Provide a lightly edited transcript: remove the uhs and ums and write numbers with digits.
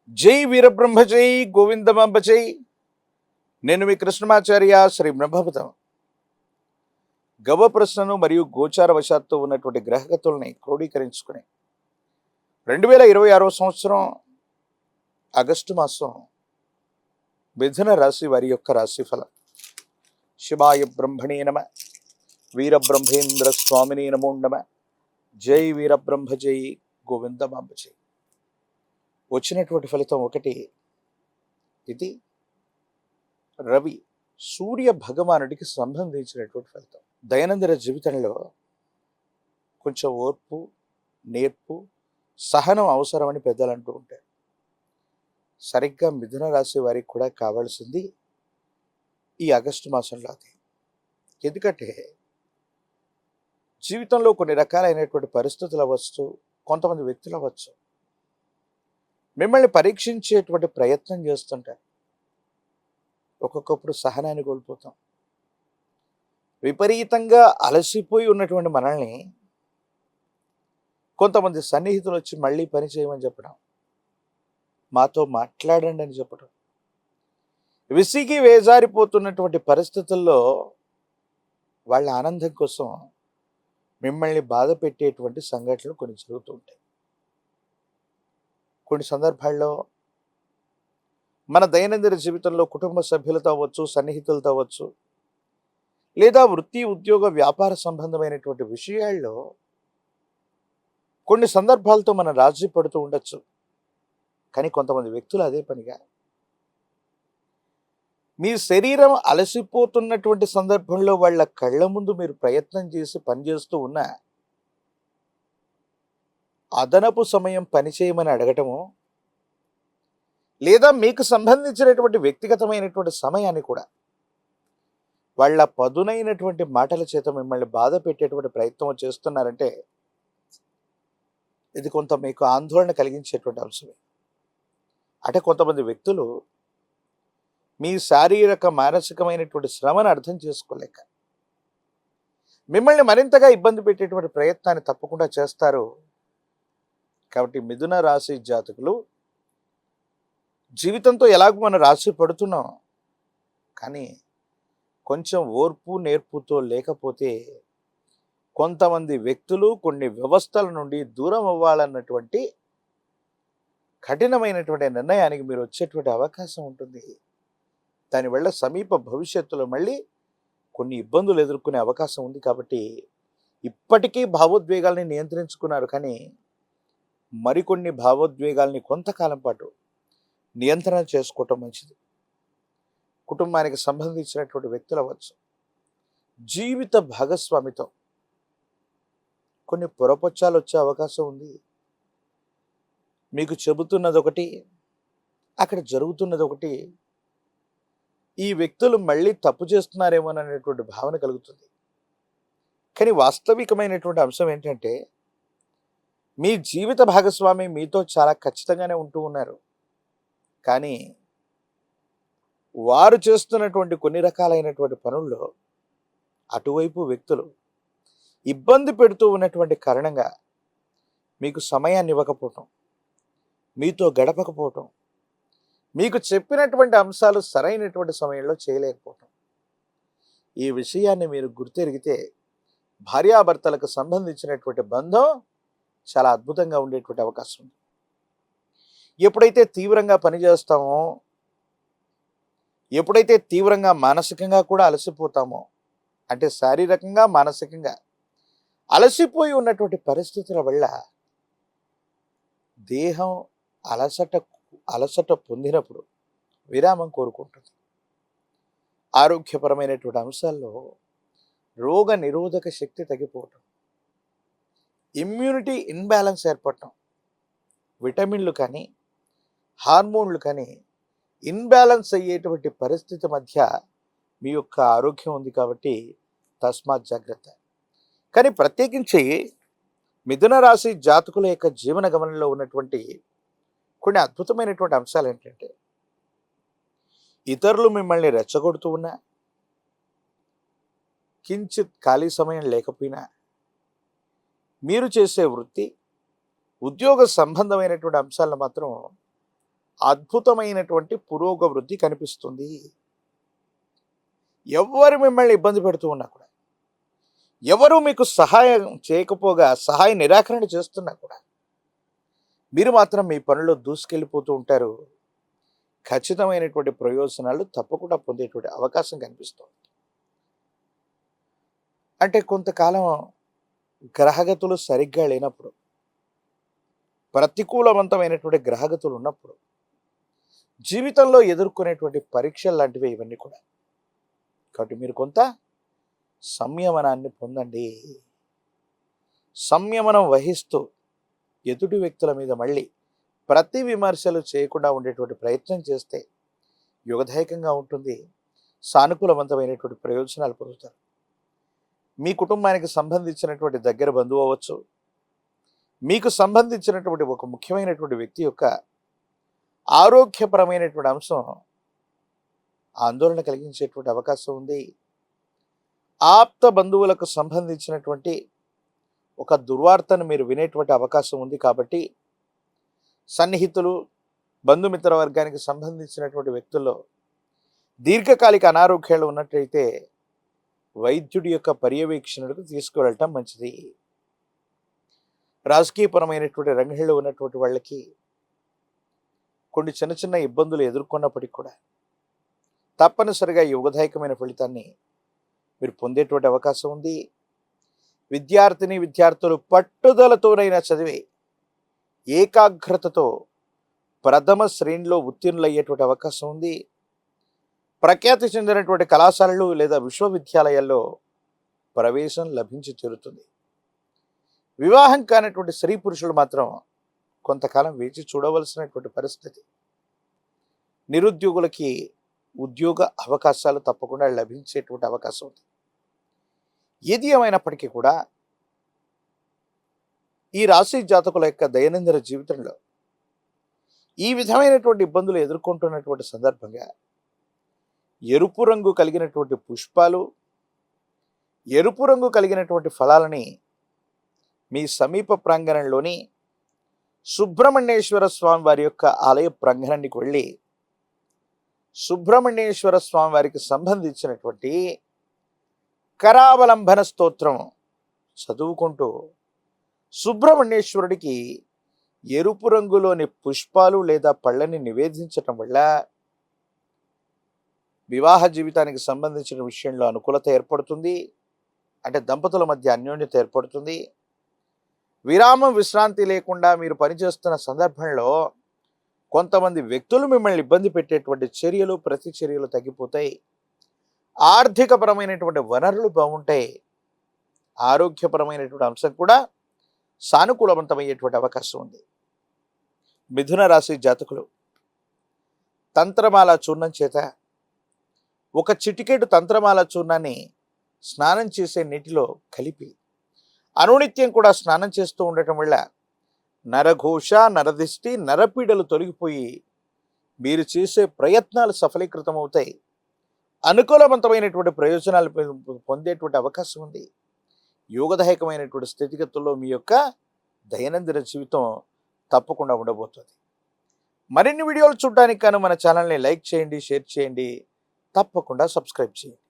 జై వీరబ్రహ్మ జై గోవిందమాంబ జై. నేను మీ కృష్ణమాచార్య శ్రీ బ్రహ్మభూతం. గవ ప్రశ్నను మరియు గోచార వశాత్తు ఉన్నటువంటి గ్రహగతుల్ని క్రోడీకరించుకుని 2026 సంవత్సరం ఆగస్టు మాసం మిథున రాశి వారి యొక్క రాశిఫలం. శివాయ బ్రహ్మణే నమ, వీరబ్రహ్మేంద్ర స్వామిని నమో నమ. జై వీరబ్రహ్మ జై గోవిందమాంబ జై. వచ్చినటువంటి ఫలితం ఒకటి. ఇది రవి సూర్య భగవానుడికి సంబంధించినటువంటి ఫలితం. దైనందిన జీవితంలో కొంచెం ఓర్పు, నేర్పు, సహనం అవసరమని పెద్దలు అంటూ ఉంటారు. సరిగ్గా మిథున రాశి వారికి కూడా కావాల్సింది ఈ ఆగస్టు మాసంలో అది. ఎందుకంటే జీవితంలో కొన్ని రకాలైనటువంటి పరిస్థితులు అవ్వచ్చు, కొంతమంది వ్యక్తులు అవ్వచ్చు, మిమ్మల్ని పరీక్షించేటువంటి ప్రయత్నం చేస్తుంటారు. ఒక్కొక్కప్పుడు సహనాన్ని కోల్పోతాం. విపరీతంగా అలసిపోయి ఉన్నటువంటి మనల్ని కొంతమంది సన్నిహితులు వచ్చి మళ్ళీ పని చేయమని చెప్పడం, మాతో మాట్లాడండి అని చెప్పడం, విసిగి వేజారిపోతున్నటువంటి పరిస్థితుల్లో వాళ్ళ ఆనందం కోసం మిమ్మల్ని బాధ పెట్టేటువంటి సంఘటనలు కొన్ని జరుగుతూ ఉంటాయి. కొన్ని సందర్భాల్లో మన దైనందిన జీవితంలో కుటుంబ సభ్యులతో అవ్వచ్చు, సన్నిహితులతో అవ్వచ్చు, లేదా వృత్తి, ఉద్యోగ, వ్యాపార సంబంధమైనటువంటి విషయాల్లో కొన్ని సందర్భాలతో మనం రాజీ పడుతూ ఉండొచ్చు. కానీ కొంతమంది వ్యక్తులు అదే పనిగా మీ శరీరం అలసిపోతున్నటువంటి సందర్భంలో వాళ్ళ కళ్ళ ముందు మీరు ప్రయత్నం చేసి పనిచేస్తూ ఉన్నా అదనపు సమయం పనిచేయమని అడగటము, లేదా మీకు సంబంధించినటువంటి వ్యక్తిగతమైనటువంటి సమయాన్ని కూడా వాళ్ళ పదునైనటువంటి మాటల చేత మిమ్మల్ని బాధ పెట్టేటువంటి ప్రయత్నం చేస్తున్నారంటే ఇది కొంత మీకు ఆందోళన కలిగించేటువంటి అంశమే. అంటే కొంతమంది వ్యక్తులు మీ శారీరక మానసికమైనటువంటి శ్రమను అర్థం చేసుకోలేక మిమ్మల్ని మరింతగా ఇబ్బంది పెట్టేటువంటి ప్రయత్నాన్ని తప్పకుండా చేస్తారు. కాబట్టి మిథున రాశి జాతకులు జీవితంతో ఎలాగో మనం రాశి పడుతున్నాం, కానీ కొంచెం ఓర్పు నేర్పుతో లేకపోతే కొంతమంది వ్యక్తులు కొన్ని వ్యవస్థల నుండి దూరం అవ్వాలన్నటువంటి కఠినమైనటువంటి నిర్ణయానికి మీరు వచ్చేటువంటి అవకాశం ఉంటుంది. దానివల్ల సమీప భవిష్యత్తులో మళ్ళీ కొన్ని ఇబ్బందులు ఎదుర్కొనే అవకాశం ఉంది. కాబట్టి ఇప్పటికీ భావోద్వేగాల్ని నియంత్రించుకున్నారు, కానీ మరికొన్ని భావోద్వేగాల్ని కొంతకాలం పాటు నియంత్రణ చేసుకోవటం మంచిది. కుటుంబానికి సంబంధించినటువంటి వ్యక్తులు అవ్వచ్చు, జీవిత భాగస్వామితో కొన్ని పొరపొచ్చాలు వచ్చే అవకాశం ఉంది. మీకు చెబుతున్నది ఒకటి, అక్కడ జరుగుతున్నది ఒకటి. ఈ వ్యక్తులు మళ్ళీ తప్పు చేస్తున్నారేమోననేటువంటి భావన కలుగుతుంది. కానీ వాస్తవికమైనటువంటి అంశం ఏంటంటే మీ జీవిత భాగస్వామి మీతో చాలా ఖచ్చితంగానే ఉంటూ ఉన్నారు, కానీ వారు చేస్తున్నటువంటి కొన్ని రకాలైనటువంటి పనుల్లో అటువైపు వ్యక్తులు ఇబ్బంది పెడుతూ ఉన్నటువంటి కారణంగా మీకు సమయాన్ని ఇవ్వకపోవటం, మీతో గడపకపోవటం, మీకు చెప్పినటువంటి అంశాలు సరైనటువంటి సమయంలో చేయలేకపోవటం. ఈ విషయాన్ని మీరు గుర్తెరిగితే భార్యాభర్తలకు సంబంధించినటువంటి బంధం చాలా అద్భుతంగా ఉండేటువంటి అవకాశం ఉంది. ఎప్పుడైతే తీవ్రంగా పనిచేస్తామో, ఎప్పుడైతే తీవ్రంగా మానసికంగా కూడా అలసిపోతామో, అంటే శారీరకంగా మానసికంగా అలసిపోయి ఉన్నటువంటి పరిస్థితుల వల్ల దేహం అలసట పొందినప్పుడు విరామం కోరుకుంటుంది. ఆరోగ్యపరమైనటువంటి అంశాల్లో రోగ నిరోధక శక్తి తగ్గిపోవటం, ఇమ్యూనిటీ ఇన్బ్యాలెన్స్ ఏర్పడటం, విటమిన్లు కానీ హార్మోన్లు కానీ ఇన్బ్యాలెన్స్ అయ్యేటువంటి పరిస్థితి మధ్య మీ యొక్క ఆరోగ్యం ఉంది. కాబట్టి తస్మాత్ జాగ్రత్త. కానీ ప్రత్యేకించి మిథున రాశి జాతకుల యొక్క జీవన గమనంలో ఉన్నటువంటి కొన్ని అద్భుతమైనటువంటి అంశాలు ఏంటంటే, ఇతరులు మిమ్మల్ని రెచ్చగొడుతూ ఉన్నా, కించిత్ ఖాళీ సమయం లేకపోయినా, మీరు చేసే వృత్తి, ఉద్యోగ సంబంధమైనటువంటి అంశాలను మాత్రం అద్భుతమైనటువంటి పురోగవృద్ధి కనిపిస్తుంది. ఎవరు మిమ్మల్ని ఇబ్బంది పెడుతూ ఉన్నా కూడా, ఎవరు మీకు సహాయం చేయకపోగా సహాయ నిరాకరణ చేస్తున్నా కూడా మీరు మాత్రం మీ పనుల్లో దూసుకెళ్ళిపోతూ ఉంటారు. ఖచ్చితమైనటువంటి ప్రయోజనాలు తప్పకుండా పొందేటువంటి అవకాశం కనిపిస్తుంది. అంటే కొంతకాలం గ్రహగతులు సరిగ్గా లేనప్పుడు, ప్రతికూలవంతమైనటువంటి గ్రహగతులు ఉన్నప్పుడు జీవితంలో ఎదుర్కొనేటువంటి పరీక్షలు లాంటివి ఇవన్నీ కూడా. కాబట్టి మీరు కొంత సంయమనాన్ని పొందండి. సంయమనం వహిస్తూ ఎదుటి వ్యక్తుల మీద మళ్ళీ ప్రతి విమర్శలు చేయకుండా ఉండేటువంటి ప్రయత్నం చేస్తే యుగదాయకంగా ఉంటుంది. సానుకూలవంతమైనటువంటి ప్రయోజనాలు పొందుతారు. మీ కుటుంబానికి సంబంధించినటువంటి దగ్గర బంధువు అవ్వచ్చు, మీకు సంబంధించినటువంటి ఒక ముఖ్యమైనటువంటి వ్యక్తి యొక్క ఆరోగ్యపరమైనటువంటి అంశం ఆందోళన కలిగించేటువంటి అవకాశం ఉంది. ఆప్త బంధువులకు సంబంధించినటువంటి ఒక దుర్వార్తను మీరు వినేటువంటి అవకాశం ఉంది. కాబట్టి సన్నిహితులు, బంధుమిత్ర వర్గానికి సంబంధించినటువంటి వ్యక్తుల్లో దీర్ఘకాలిక అనారోగ్యాలు ఉన్నట్లయితే వైద్యుడి యొక్క పర్యవేక్షణకు తీసుకువెళ్ళటం మంచిది. రాజకీయపరమైనటువంటి రంగంలో ఉన్నటువంటి వాళ్ళకి కొన్ని చిన్న చిన్న ఇబ్బందులు ఎదుర్కొన్నప్పటికీ కూడా తప్పనిసరిగా యుగదాయకమైన ఫలితాన్ని మీరు పొందేటువంటి అవకాశం ఉంది. విద్యార్థులు పట్టుదలతోనైనా చదివి ఏకాగ్రతతో ప్రథమ శ్రేణిలో ఉత్తీర్ణులయ్యేటువంటి అవకాశం ఉంది. ప్రఖ్యాతి చెందినటువంటి కళాశాలలు లేదా విశ్వవిద్యాలయాల్లో ప్రవేశం లభించి చేరుతుంది. వివాహం కానటువంటి స్త్రీ పురుషులు మాత్రం కొంతకాలం వేచి చూడవలసినటువంటి పరిస్థితి. నిరుద్యోగులకి ఉద్యోగ అవకాశాలు తప్పకుండా లభించేటువంటి అవకాశం ఉంది. ఏది ఏమైనప్పటికీ కూడా ఈ రాశి జాతకుల యొక్క దైనందిన జీవితంలో ఈ విధమైనటువంటి ఇబ్బందులు ఎదుర్కొంటున్నటువంటి సందర్భంగా ఎరుపు రంగు కలిగినటువంటి పుష్పాలు, ఎరుపు రంగు కలిగినటువంటి ఫలాలని మీ సమీప ప్రాంగణంలోని సుబ్రహ్మణ్యేశ్వర స్వామి వారి యొక్క ఆలయ ప్రాంగణానికి వెళ్ళి సుబ్రహ్మణ్యేశ్వర స్వామి వారికి సంబంధించినటువంటి కరావలంబన స్తోత్రం చదువుకుంటూ సుబ్రహ్మణ్యేశ్వరుడికి ఎరుపు రంగులోని పుష్పాలు లేదా పళ్ళని నివేదించటం వల్ల వివాహ జీవితానికి సంబంధించిన విషయంలో అనుకూలత ఏర్పడుతుంది. అంటే దంపతుల మధ్య అన్యోన్యత ఏర్పడుతుంది. విరామం విశ్రాంతి లేకుండా మీరు పనిచేస్తున్న సందర్భంలో కొంతమంది వ్యక్తులు మిమ్మల్ని ఇబ్బంది పెట్టేటువంటి చర్యలు, ప్రతి చర్యలు తగ్గిపోతాయి. ఆర్థికపరమైనటువంటి వనరులు బాగుంటాయి. ఆరోగ్యపరమైనటువంటి అంశం కూడా సానుకూలవంతమయ్యేటువంటి అవకాశం ఉంది. మిథున రాశి జాతకులు తంత్రమాల చూర్ణం చేత ఒక చిటికెడు తంత్రమాల చూర్ణాన్ని స్నానం చేసే నీటిలో కలిపి అనునిత్యం కూడా స్నానం చేస్తూ ఉండటం వల్ల నరఘోష, నరదిష్టి, నరపీడలు తొలగిపోయి మీరు చేసే ప్రయత్నాలు సఫలీకృతం అవుతాయి. అనుకూలవంతమైనటువంటి ప్రయోజనాలు పొందేటువంటి అవకాశం ఉంది. యోగదాయకమైనటువంటి స్థితిగతుల్లో మీ యొక్క దైనందిన జీవితం తప్పకుండా ఉండబోతుంది. మరిన్ని వీడియోలు చూడడానికి గాను మన ఛానల్ని లైక్ చేయండి, షేర్ చేయండి, తప్పకుండా సబ్స్క్రైబ్ చేయండి.